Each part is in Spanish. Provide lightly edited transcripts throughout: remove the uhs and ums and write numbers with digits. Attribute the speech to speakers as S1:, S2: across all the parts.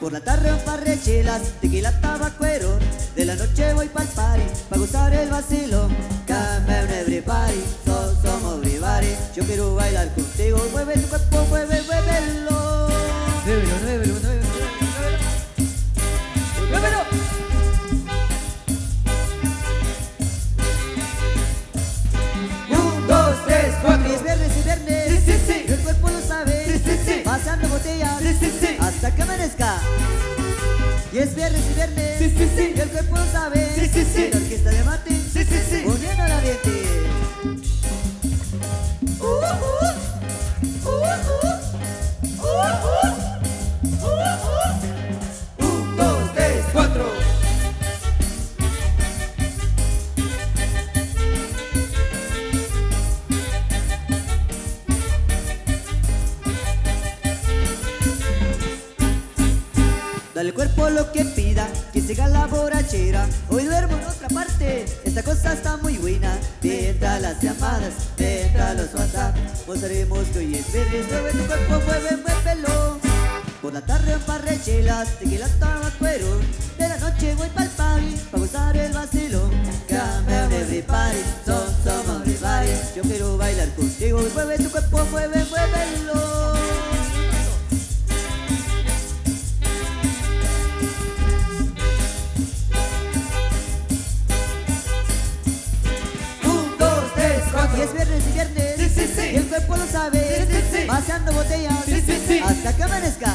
S1: Por la tarde un par de chelas, tequila, tabacuero. De la noche voy pa'l party, pa' gozar el vacilón. Come on everybody, somos everybody. Yo quiero bailar contigo, mueve tu cuerpo, muévelo. Muévelo. Un, dos, tres, cuatro. Y es viernes,
S2: Sí.
S1: el cuerpo lo sabe.
S2: Sí.
S1: Pasando botellas,
S2: Sí.
S1: hasta que amanezca. Y es viernes,
S2: Sí.
S1: el cuerpo lo sabe.
S2: Sí.
S1: La orquesta de Martín,
S2: Sí.
S1: poniendo el ambiente.
S2: Un, dos, tres, cuatro.
S1: Dale al cuerpo lo que pida, que siga la borrachera. Hoy duermo en otra parte, esta cosa está muy buena. Mientras las llamadas, mientras los WhatsApp, mostraremos que hoy es viernes. Mueve tu cuerpo, muévelo. Por la tarde un par de chelas, tequila, tabacuero. De la noche voy pa'l party, pa' gozar el vacilón. Come on everybody, somos everybody. Yo quiero bailar contigo, mueve tu cuerpo, muévelo. Y es viernes,
S2: Sí.
S1: y el cuerpo lo sabe.
S2: Sí.
S1: Paseando botellas,
S2: Sí.
S1: hasta que amanezca.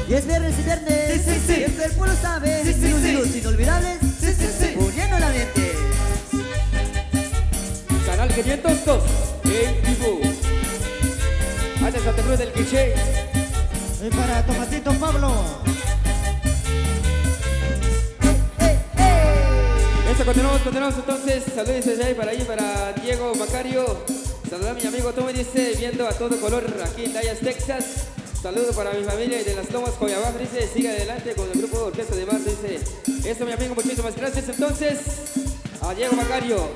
S1: Y es viernes,
S2: Sí.
S1: y el cuerpo lo sabe.
S2: Sí.
S1: Minutos inolvidables,
S2: Sí.
S1: poniendo el ambiente.
S3: Canal 502 en vivo. Antes Santa Cruz del Quiché.
S4: Y para Tomatito Pablo.
S3: Eso, continuamos entonces. Saludos desde ahí para Diego Macario. Saludar a mi amigo Tommy, dice, viendo a todo color aquí en Dallas, Texas. Saludos para mi familia y de las Lomas Coyabá, dice, sigue adelante con el grupo de Orquesta de Mar, dice. Eso, mi amigo, muchísimas gracias entonces a Diego Macario.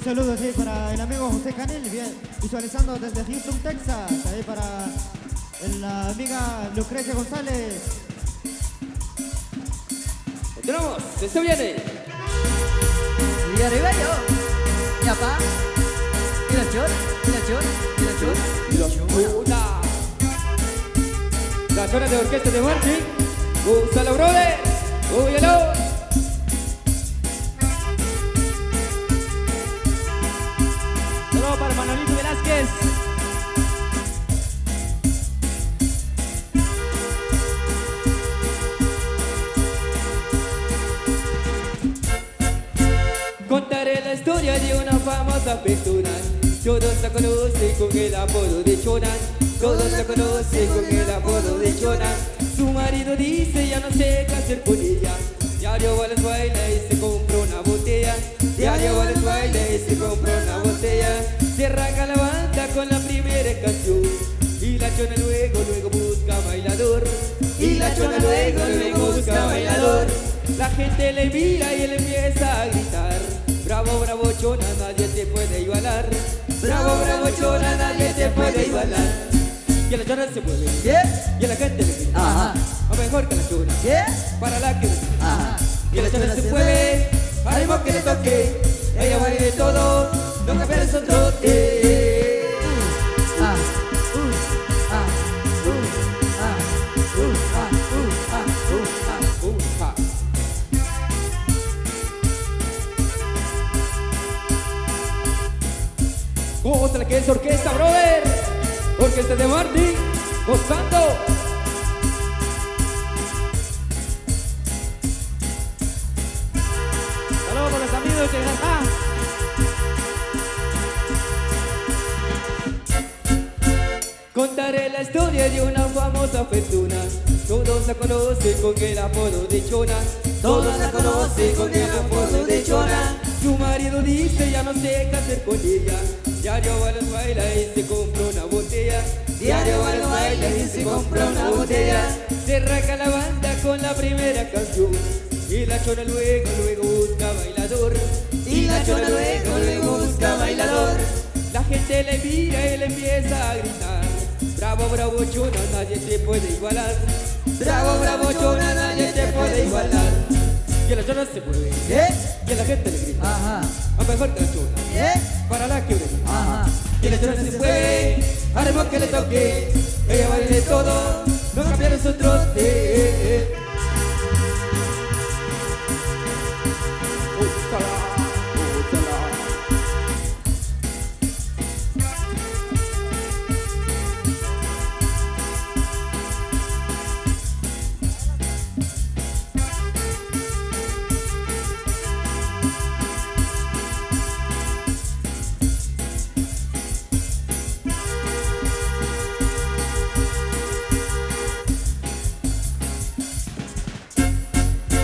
S4: Saludos ahí para el amigo José Canel, bien, visualizando desde Houston, Texas. Ahí para la amiga Lucrecia González.
S3: Continuamos, esto viene.
S1: Y arriba yo. Ya pa. Y la chora.
S3: La zona de Orquesta de Martín. Úsalo, brother. Úyalo. Saludos para Manolito Velázquez. Contaré la historia de una famosa persona. Todos la conocen con el apodo de Chona. Todos la conocen con el apodo de Chona. Su marido dice ya no sé qué hacer con ella. Diario va a las bailas y se compra una botella. Diario va a las bailas y se compra una botella. Se arranca la banda con la primera canción. Y la Chona luego busca bailador. Y la Chona luego busca bailador. La gente le mira y él empieza a gritar. Bravo, bravo Chona, nadie te puede igualar. Bravo, bravo Chona, nadie te puede igualar. Y a la Chona se mueve,
S1: Yeah.
S3: y a la gente le grita,
S1: Ajá.
S3: a mejor que la Chona,
S1: Yeah.
S3: para la que
S1: Ajá.
S3: y a la Chona se mueve, al ritmo que le toque. Ella baila de todo, lo que pierde es un trote.
S1: Ah. Ah. Ah.
S3: Uja. ¿Cómo se la que es orquesta, brother? Orquesta de Martín, gozando. Saludos por los amigos de Gazá. Contaré la historia de una famosa persona. Todos la conocen con el apodo de Chona. Todos la conocen con el apodo de Chona. Su marido dice ya no sé qué hacer con ella. Diario va a las bailas y se compra una botella. Diario va a las bailas y se compra una botella. Se arranca la banda con la primera canción. Y la Chona luego busca bailador. Y la Chona luego busca bailador. La gente le mira y le empieza a gritar. Bravo, bravo Chona, nadie te puede igualar. Bravo, bravo, chona, nadie te puede igualar. Y la chona se mueve, y a la gente le grita.
S1: Ajá.
S3: A mejor que la chona, para la que brilla.
S1: Ajá.
S3: Y la chona se mueve, al ritmo que le toque. Ella baila de todo, no cambiaron su trote. Úsala, úsala.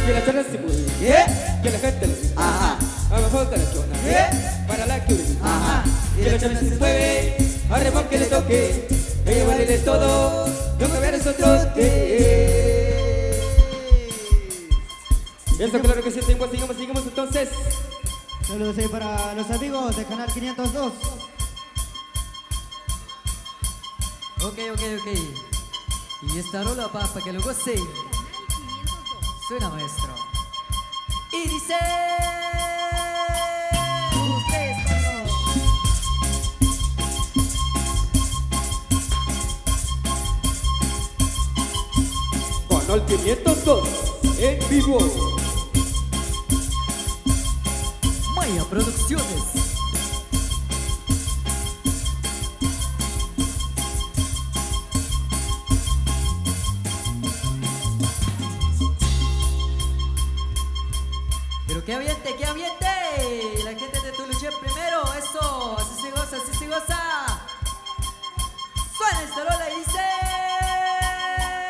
S3: Que la chona se mueve, que la gente le grita.
S1: Ajá.
S3: A mejor que la chona, para la que brilla.
S1: Ajá.
S3: Que la chona se mueve, al ritmo que le toque. Ella baila de todo, no cambiaron su trote. Eso claro que sí, seguimos entonces.
S4: Saludos ahí para los amigos de Canal 502.
S1: Ok. Y esta rola para que lo goce. Suena, maestro. Y dice... Ustedes,
S3: Canal 502, en vivo.
S1: Maya Producciones. Pero que aviente, que aviente. La gente de Tuluché primero, eso. Así se goza, así se goza. Suena esta rola y dice...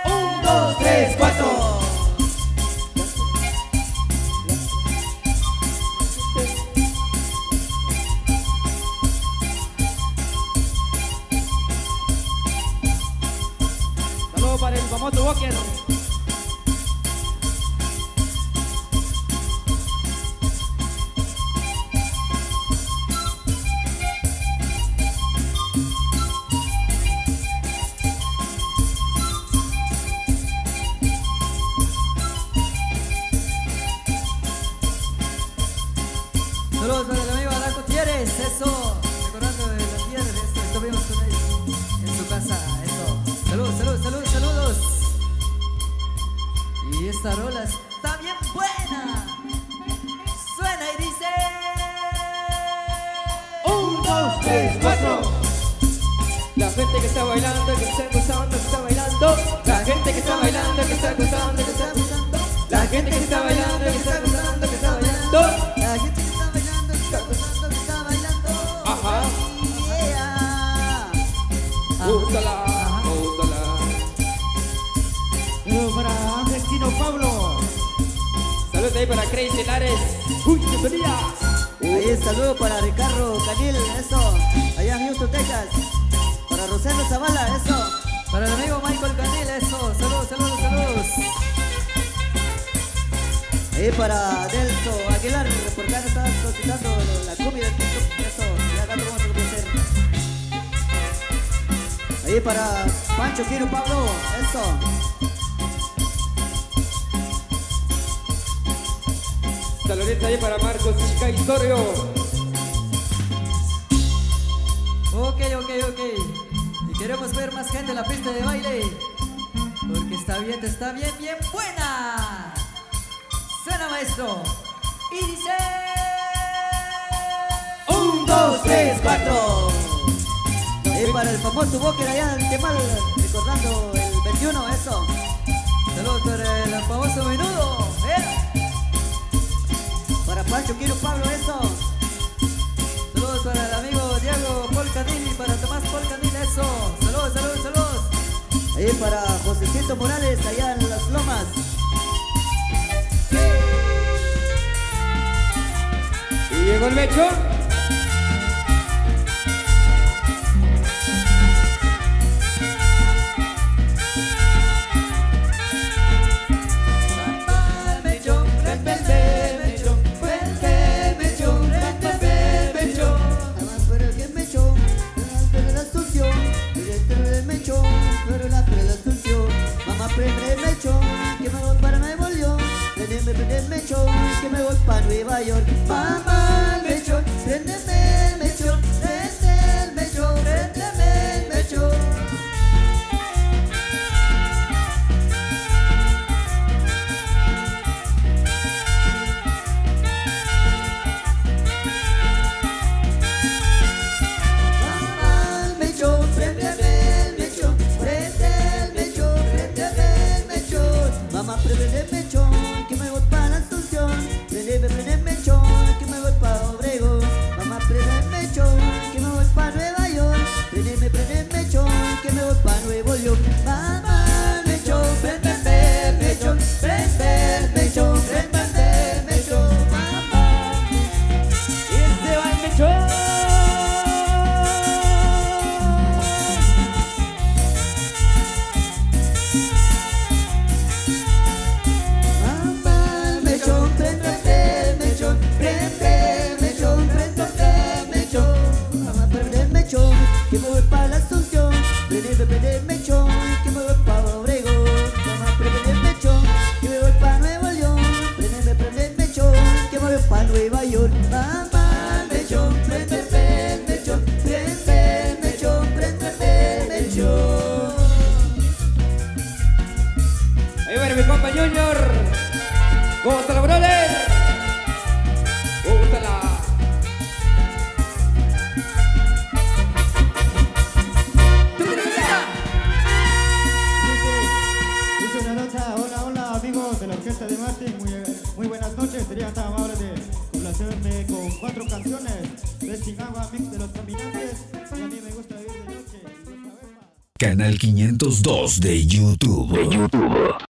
S2: 1, 2, 3, 4.
S3: Saludos para el famoso Walker.
S1: Saludos para el amigo Adán Gutiérrez, eso. Recordando de la tierra, eso. Estuvimos con él en su casa, eso. Saludos. Y esta rola está bien buena. Suena y dice...
S2: 1, 2, 3, 4.
S3: La gente que está bailando, que está gozando, que está bailando. La gente que está bailando, que está gozando, que está gozando. La gente que está bailando, que está gozando, que está bailando.
S1: La gente que está bailando, que está gozando, que está bailando.
S3: Ajá.
S1: Yeah.
S3: Úsala, úsala.
S4: Saludos para Ángel Chino Pablo.
S3: Saludos ahí para Crazy Lares. Uy, bienvenida.
S1: Ahí saludo para Ricardo Canil, eso. Allá en Houston, Texas. Para Rosendo Zavala, eso. Para el amigo Michael Canil, eso. Saludos. Ahí para Delso Aguilar, porque acá está solicitando la cumbia del TikTok, eso. Ya acá vamos a complacer. Ahí para Pancho Quiero Pablo, eso.
S3: Saludos ahí para Marcos Chica Historio.
S1: Ok. Y queremos ver más gente en la pista de baile. Porque está bien buena. Suena, maestro. Y dice...
S2: 1, 2, 3, 4.
S1: Y para el famoso Walker allá en Temal, recordando el 21, eso. Saludos para el famoso Menudo, Para Pancho Quiero Pablo, eso. Saludos para el amigo Diego Paul Canil y para Tomás Paul Canil, eso. Saludos. Ahí para Josecito Morales, allá en Las Lomas.
S3: Y llegó el Mecho.
S1: prende mechón, que me voy para Nuevo León. Prende mechón, que me voy para Nueva York. Mamá, el mechón, préndeme el mechón, prende el mechón, préndeme el mechón. Mamá, el mechón, préndeme el mechón, prende el mechón, préndeme el mechón. Mamá, prende el mechón, que me voy para la Asunción. Prende el mechón, que me voy para Obregón. Mamá, prende el mechón, que me voy para Nueva York. Prende el mechón, que me voy para Nuevo León. Mamá, el mechón, prende el mechón, prende el mechón, prende el mechón. Mamá.
S3: Y se va el mechón.
S1: Mamá, el mechón, prende el mechón, prende el mechón, prende el mechón. Mamá, prende el mechón, que me voy para la Asunción. Prende el mechón, que me voy para Obregón. Mamá, prende el mechón, que me voy para Nuevo León. Prende el mechón, que me voy para Nueva York. Mamá, el mechón, prende el mechón, prende el mechón, prende el mechón.
S3: Ahí viene mi compa Junior. Gózala, brother. Gózala.
S4: Dice una nota, hola, hola amigos de la orquesta de Martin, muy buenas noches, sería tan amable de complacerme con 4 canciones de Chingagua Mix de los Caminantes, y a mí me gusta vivir de noche.
S5: Canal 502 de YouTube.